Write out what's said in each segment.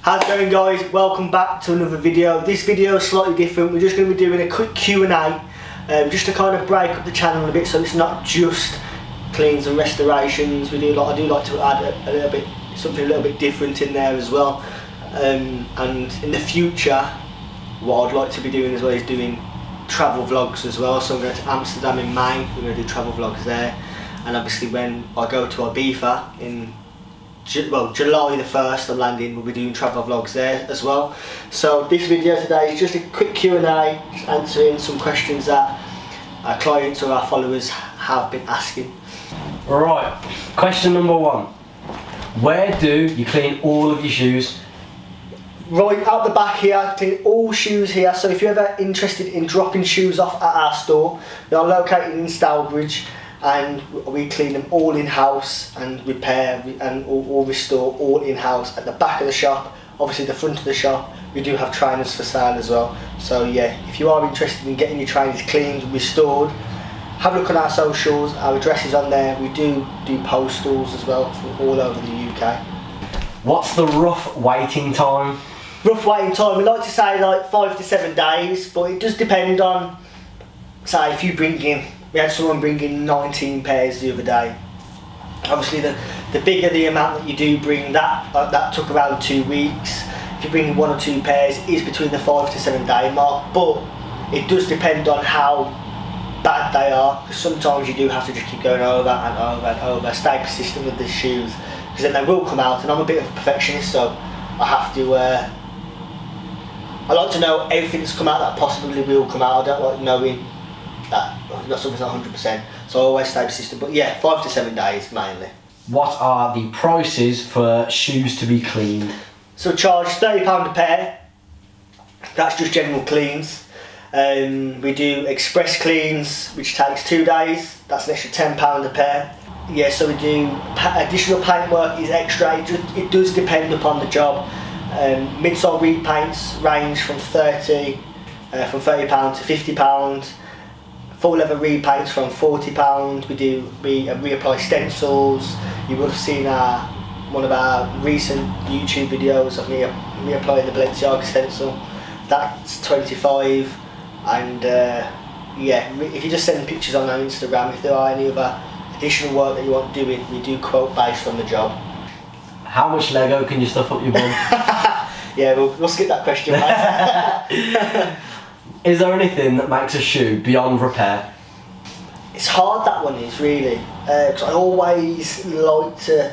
How's it going, guys? Welcome back to another video. This video is slightly different. We're just going to be doing a quick Q&A just to kind of break up the channel a bit, so it's not just cleans and restorations. I do like to add a little bit, something a little bit different in there as well. And in the future, what I'd like to be doing as well is doing travel vlogs as well. So I'm going to Amsterdam in May. We're going to do travel vlogs there, and obviously when I go to Ibiza in July the 1st, I'm landing, we'll be doing travel vlogs there as well. So this video today is just a quick Q&A, just answering some questions that our clients or our followers have been asking. Right, question number one. Where do you clean all of your shoes? Right out the back here, clean all shoes here. So if you're ever interested in dropping shoes off at our store, they are located in Stourbridge, and we clean them all in-house and repair and or restore all in-house. At the back of the shop, obviously the front of the shop, we do have trainers for sale as well. So yeah, if you are interested in getting your trainers cleaned, restored, have a look on our socials. Our address is on there. We do postals as well from all over the UK. What's the rough waiting time? Rough waiting time, we like to say like 5 to 7 days, but it does depend on, say, if you bring in, we had someone bring in 19 pairs the other day. Obviously the bigger the amount that you do bring, that took around 2 weeks. If you bring in 1 or 2 pairs, it is between the 5 to 7 day mark, but it does depend on how bad they are, because sometimes you do have to just keep going over and over and over, stay persistent with the shoes, because then they will come out. And I'm a bit of a perfectionist, so I have to I like to know everything that's come out that possibly will come out. I don't like knowing that not something's not 100%, so I always stay persistent. But yeah, 5 to 7 days mainly. What are the prices for shoes to be cleaned? So charge £30 a pair. That's just general cleans. We do express cleans, which takes 2 days. That's an extra £10 a pair. Yeah, so we do additional paintwork is extra. It does depend upon the job. Midsole repaints range from £30 to £50. Full leather repaints from £40. We reapply stencils. You would have seen one of our recent YouTube videos of me reapplying the Balenciaga stencil. That's £25. And yeah, if you just send pictures on our Instagram, if there are any other additional work that you want doing, we do quote based on the job. How much Lego can you stuff up your bum? Yeah, we'll skip that question, mate. Is there anything that makes a shoe beyond repair? It's hard, that one is, really, because I always like to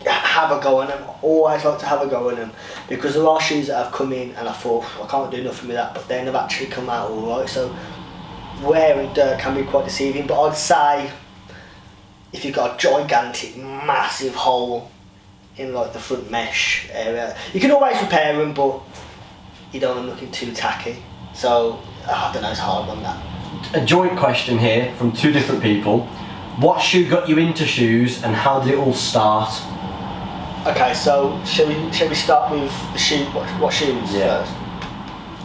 have a go on them, because there are shoes that have come in and I thought I can't do nothing with that, but then they've actually come out alright. So wear and dirt can be quite deceiving, but I'd say if you've got a gigantic massive hole in like the front mesh area, you can always repair them, but you don't want them looking too tacky. So I don't know, it's hard on that. A joint question here from 2 different people. What shoe got you into shoes and how did it all start? Okay, so shall we start with the shoe? What shoes first?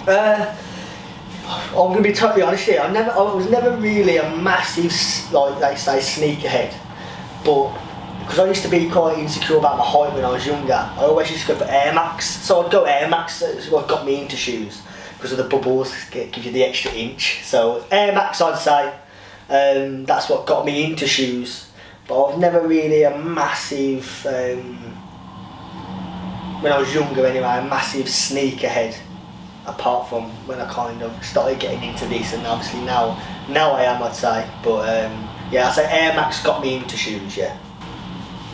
I'm gonna be totally honest here. I was never really a massive, like they say, sneakerhead, but because I used to be quite insecure about my height when I was younger, I always used to go for Air Max. So I'd go Air Max. That's what got me into shoes, because of the bubbles, give you the extra inch. So Air Max, I'd say, that's what got me into shoes. But I was never really a massive, when I was younger anyway, a massive sneakerhead, apart from when I kind of started getting into this, and obviously now I am, I'd say. But yeah, I'd say Air Max got me into shoes, yeah.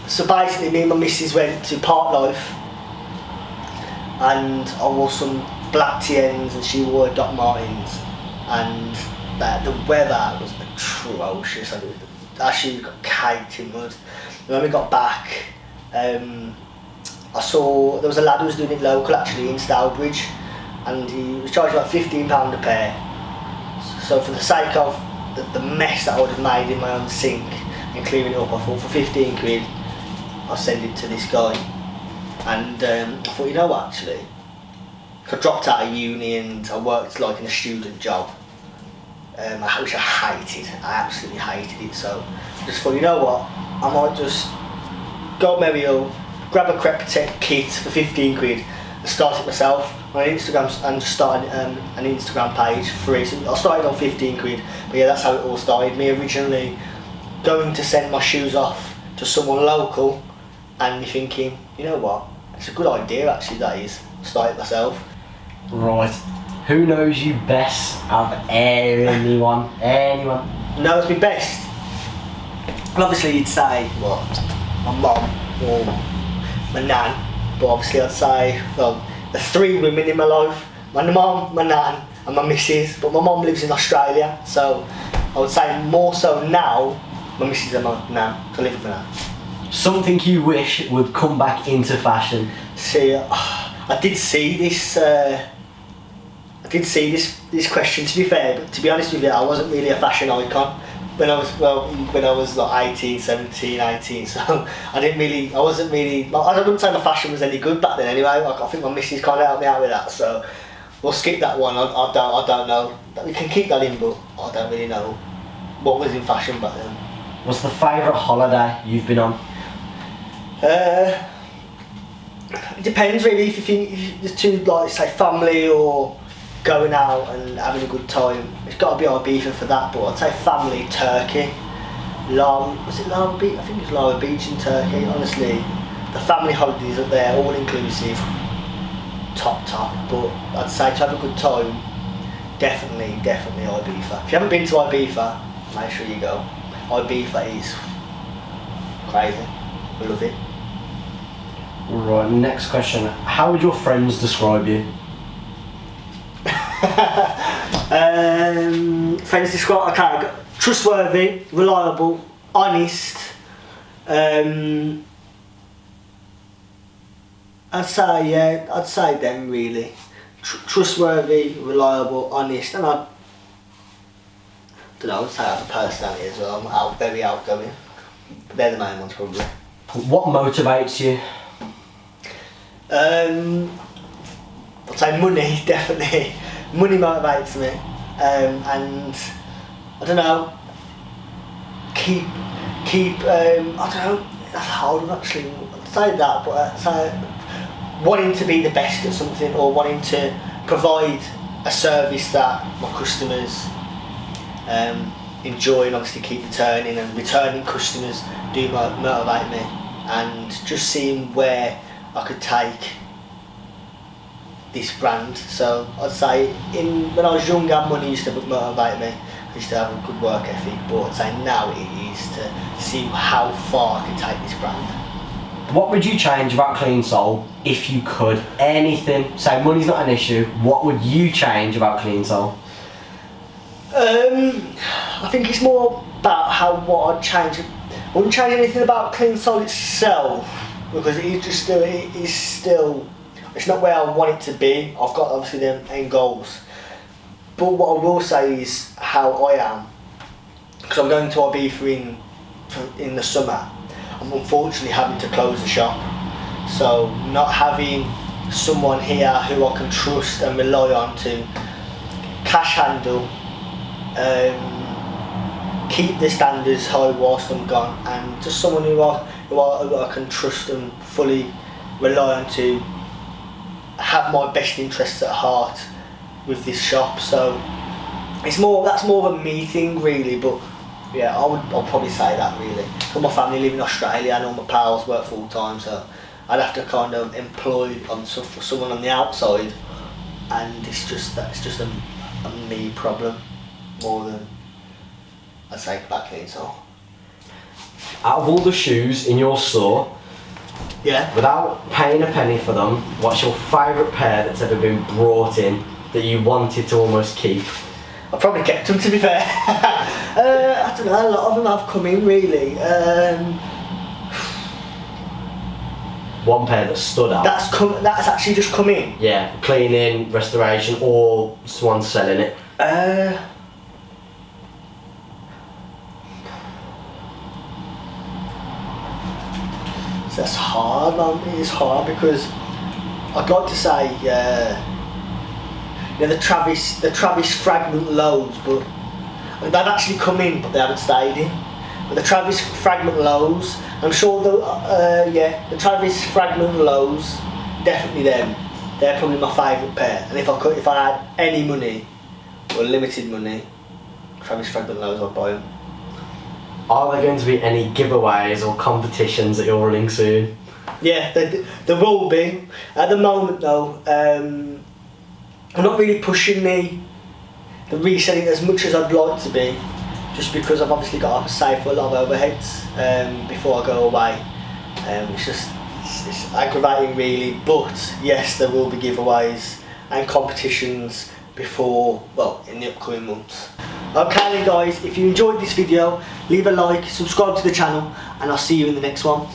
So basically me and my missus went to Park Life, and I wore some black TNs and she wore Doc Martens, and the weather was atrocious. Our shoes got caked in mud. And when we got back, I saw there was a lad who was doing it local, actually in Stourbridge, and he was charging like £15 a pair. So for the sake of the mess that I would have made in my own sink and clearing it up, I thought for 15 quid I'll send it to this guy. And I thought, you know what, actually, I dropped out of uni and I worked like in a student job, which I hated. I absolutely hated it. So I just thought, you know what, I might just go Merry Hill, grab a Crep Protect kit for 15 quid and start it myself on Instagram, and just started an Instagram page free. So I started on 15 quid, but yeah, that's how it all started. Me originally going to send my shoes off to someone local, and me thinking, you know what, it's a good idea actually, that is, start it myself. Right. Who knows you best of anyone? Anyone? Knows me best? And obviously you'd say, what, my mum or my nan, but obviously I'd say, well, the three women in my life, my mum, my nan and my missus, but my mum lives in Australia, so I would say more so now, my missus and my nan, so I live with my nan. Something you wish would come back into fashion? See, I did see this question, to be fair, but to be honest with you, I wasn't really a fashion icon when I was like 18, 17, 18, so I wouldn't say my fashion was any good back then anyway. I think my missus kind of helped me out with that, so we'll skip that one. I don't know, we can keep that in, but I don't really know what was in fashion back then. What's the favourite holiday you've been on? It depends really, if there's two, like say family or going out and having a good time, it's got to be Ibiza for that, but I'd say family, Turkey. Was it Lara Beach? I think it's Lara Beach in Turkey. Honestly, the family holidays up there, all inclusive, top, but I'd say to have a good time, definitely Ibiza. If you haven't been to Ibiza, make sure you go. Ibiza is crazy, we love it. Right, next question. How would your friends describe you? Friends describe, okay, trustworthy, reliable, honest. I'd say them really. Trustworthy, reliable, honest, and I'd say I have a personality as well. I'm very outgoing. They're the main ones probably. What motivates you? I'd say money, definitely. Money motivates me, and I don't know, keep I don't know, that's a hard one actually. I'd say that, but I'd say wanting to be the best at something, or wanting to provide a service that my customers enjoy, and obviously keep returning, and returning customers do motivate me, and just seeing where I could take this brand. So I'd say when I was younger, money used to motivate me. I used to have a good work ethic, but I'd say now it is to see how far I can take this brand. What would you change about CleanSole if you could? Anything. Say money's not an issue. What would you change about CleanSole? I think it's more about what I'd change. I wouldn't change anything about CleanSole itself, because it's not where I want it to be. I've got obviously them end goals, but what I will say is how I am, because I'm going to Ibiza in the summer. I'm unfortunately having to close the shop, so not having someone here who I can trust and rely on to cash handle, keep the standards high whilst I'm gone, and just someone who I can trust and fully rely on to have my best interests at heart with this shop. So that's more of a me thing really, but yeah, I'll probably say that really. For my family live in Australia and all my pals work full time, so I'd have to kind of employ someone on the outside, and that's just a me problem more than I'd say back in. So Out of all the shoes in your store, yeah, without paying a penny for them, what's your favourite pair that's ever been brought in that you wanted to almost keep? I probably kept them, to be fair. I don't know, a lot of them have come in really. One pair that stood out. That's actually just come in. Yeah, cleaning, restoration, or someone selling it. That's hard, man. It is hard, because I'd like to say, the Travis fragment lows, but they've actually come in, but they haven't stayed in. But the Travis fragment lows I'm sure the Travis Fragment lows, definitely them. They're probably my favourite pair. And if I had any money or limited money, Travis Fragment lows, I'd buy them. Are there going to be any giveaways or competitions that you're running soon? Yeah, there will be. At the moment though, I'm not really pushing the reselling as much as I'd like to be, just because I've obviously got to save for a lot of overheads before I go away. It's aggravating really, but yes, there will be giveaways and competitions in the upcoming months. Okay then guys, if you enjoyed this video, leave a like, subscribe to the channel, and I'll see you in the next one.